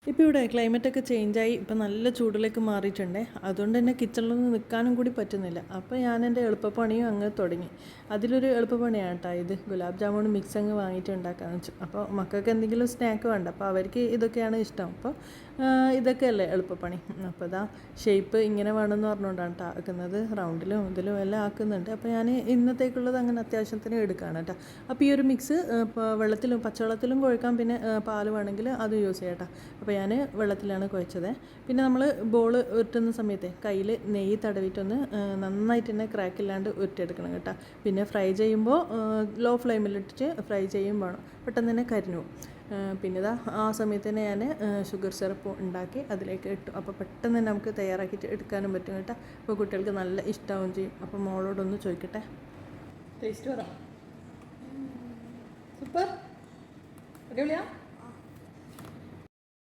ഇപ്പോൾ ഇവിടെ ക്ലൈമറ്റൊക്കെ ചേഞ്ചായി ഇപ്പം നല്ല ചൂടിലേക്ക് മാറിയിട്ടുണ്ട്. അതുകൊണ്ട് തന്നെ കിച്ചണിലൊന്നും നിൽക്കാനും കൂടി പറ്റുന്നില്ല. അപ്പോൾ ഞാൻ എൻ്റെ എളുപ്പപ്പണിയും അങ്ങ് തുടങ്ങി. അതിലൊരു എളുപ്പപ്പണിയാണ് കേട്ടോ ഇത്. ഗുലാബ് ജാമുൻ മിക്സ് അങ്ങ് വാങ്ങിയിട്ട് ഉണ്ടാക്കാമെന്ന് വെച്ചു. അപ്പോൾ മക്കൾക്ക് എന്തെങ്കിലും സ്നാക്ക് വേണ്ട, അപ്പോൾ അവർക്ക് ഇതൊക്കെയാണ് ഇഷ്ടം. അപ്പോൾ ഇതൊക്കെയല്ലേ എളുപ്പപ്പണി. അപ്പോൾ ഇതാ ഷേപ്പ് ഇങ്ങനെ വേണമെന്ന് പറഞ്ഞുകൊണ്ടാണ് കേട്ടോ ആക്കുന്നത്. റൗണ്ടിലും ഇതിലും എല്ലാം ആക്കുന്നുണ്ട്. അപ്പോൾ ഞാൻ ഇന്നത്തേക്കുള്ളത് അങ്ങനെ അത്യാവശ്യത്തിന് എടുക്കുകയാണ് കേട്ടോ. അപ്പോൾ ഈ ഒരു മിക്സ് വെള്ളത്തിലും പച്ചവെള്ളത്തിലും കുഴക്കാം, പിന്നെ പാൽ വേണമെങ്കിൽ അത് യൂസ് ചെയ്യാം കേട്ടോ. അപ്പോൾ ഞാൻ വെള്ളത്തിലാണ് കുഴച്ചത്. പിന്നെ നമ്മൾ ബോൾ ഉരുട്ടുന്ന സമയത്ത് കയ്യിൽ നെയ്യ് തടവിയിട്ടൊന്ന് നന്നായിട്ട് തന്നെ ക്രാക്കില്ലാണ്ട് ഉരുട്ടിയെടുക്കണം കേട്ടോ. പിന്നെ ഫ്രൈ ചെയ്യുമ്പോൾ ലോ ഫ്ലെയിമിലിട്ടിട്ട് ഫ്രൈ ചെയ്യും വേണം, പെട്ടെന്ന് തന്നെ കരിഞ്ഞു പോകും. പിന്നെ ഇതാ ആ സമയത്ത് തന്നെ ഞാൻ ഷുഗർ സിറപ്പ് ഉണ്ടാക്കി അതിലേക്ക് ഇട്ടു. അപ്പോൾ പെട്ടെന്ന് തന്നെ നമുക്ക് തയ്യാറാക്കിയിട്ട് എടുക്കാനും പറ്റും കേട്ടോ. അപ്പോൾ കുട്ടികൾക്ക് നല്ല ഇഷ്ടമാവും ചെയ്യും. അപ്പോൾ മോളോടൊന്ന് ചോദിക്കട്ടെ, ടേസ്റ്റ് പറ. സൂപ്പർ, അടിപൊളിയാ.